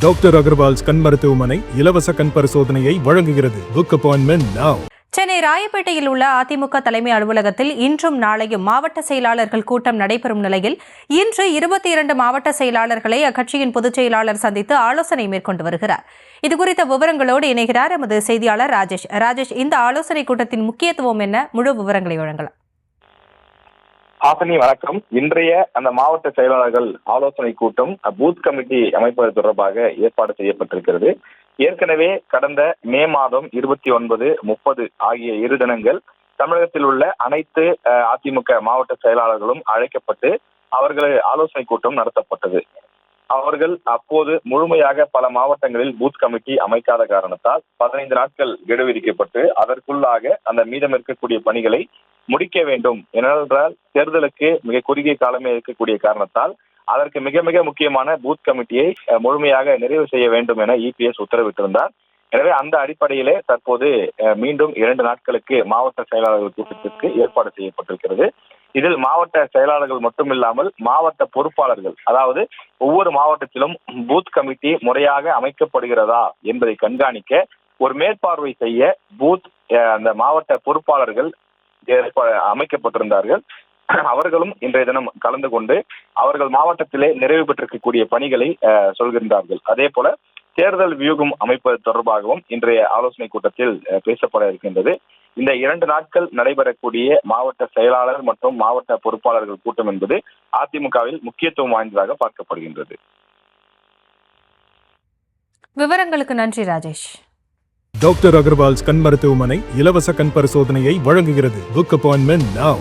Doctor Agarwal's கண் மருத்துவமனை இலவச கண் பரிசோதனையை வழங்குகிறது. Book appointment now. சென்னை ராயப்பேட்டையில் உள்ள அதிமுக தலைமை அலுவலகத்தில் இன்றும் நாளையும் மாவட்ட செயலாளர்கள் கூட்டம் நடைபெறும் நிலையில் இன்று 22 மாவட்ட செயலாளர்களை அக்கட்சியின் பொதுச் செயலாளர் சந்தித்து ஆலோசனை மேற்கொண்டு வருகிறார். இதுகுறித்த விவரங்களோடு இணைகிறார் எமது செய்தியாளர் ராஜேஷ். இந்த ஆலோசனை கூட்டத்தின் முக்கியத்துவம் என்ன? முழு விவரங்களை வழங்கலாம். ஹாசினி, வணக்கம். இன்றைய அந்த மாவட்ட செயலாளர்கள் ஆலோசனை கூட்டம் பூத் கமிட்டி அமைப்பது தொடர்பாக ஏற்பாடு செய்யப்பட்டிருக்கிறது. ஏற்கனவே கடந்த மே மாதம் 29, 30 ஆகிய 2 தினங்கள் தமிழகத்தில் உள்ள அனைத்து அதிமுக மாவட்ட செயலாளர்களும் அழைக்கப்பட்டு அவர்கள் ஆலோசனை கூட்டம் நடத்தப்பட்டது. அவர்கள் அப்போது முழுமையாக பல மாவட்டங்களில் பூத் கமிட்டி அமைக்காத காரணத்தால் 15 நாட்கள் கெடு விதிக்கப்பட்டு அதற்குள்ளாக அந்த மீதம் இருக்கக்கூடிய பணிகளை முடிக்க வேண்டும். ஏனென்றால் தேர்தலுக்கு மிக குறுகிய காலமே இருக்கக்கூடிய காரணத்தால் அதற்கு மிக மிக முக்கியமான பூத் கமிட்டியை முழுமையாக நிறைவு செய்ய வேண்டும் என EPS உத்தரவிட்டிருந்தார். எனவே அந்த அடிப்படையிலே தற்போது மீண்டும் 2 நாட்களுக்கு மாவட்ட செயலாளர்கள் கூட்டத்திற்கு ஏற்பாடு செய்யப்பட்டிருக்கிறது. இதில் மாவட்ட செயலாளர்கள் மட்டுமில்லாமல் மாவட்ட பொறுப்பாளர்கள், அதாவது ஒவ்வொரு மாவட்டத்திலும் பூத் கமிட்டி முறையாக அமைக்கப்படுகிறதா என்பதை கண்காணிக்க ஒரு மேற்பார்வை செய்ய பூத் அந்த மாவட்ட பொறுப்பாளர்கள் அமைக்கப்பட்டிருந்தார்கள். அவர்களும் இன்றைய தினம் கலந்து கொண்டு அவர்கள் மாவட்டத்திலே நிறைவு பெற்றிருக்கக்கூடிய பணிகளை சொல்கின்றார்கள். அதே போல தேர்தல் வியூகம் அமைப்பது தொடர்பாகவும் இன்றைய ஆலோசனை கூட்டத்தில் பேசப்பட இருக்கின்றது. இந்த 2 நாட்கள் நடைபெறக்கூடிய மாவட்ட செயலாளர் மற்றும் மாவட்ட பொறுப்பாளர்கள் கூட்டம் என்பது அதிமுகவில் முக்கியத்துவம் வாய்ந்ததாக பார்க்கப்படுகின்றது. விவரங்களுக்கு நன்றி ராஜேஷ். டாக்டர் அகர்வால்ஸ் கண் மருத்துவமனை இலவச கண் பரிசோதனையை வழங்குகிறது. Book appointment now.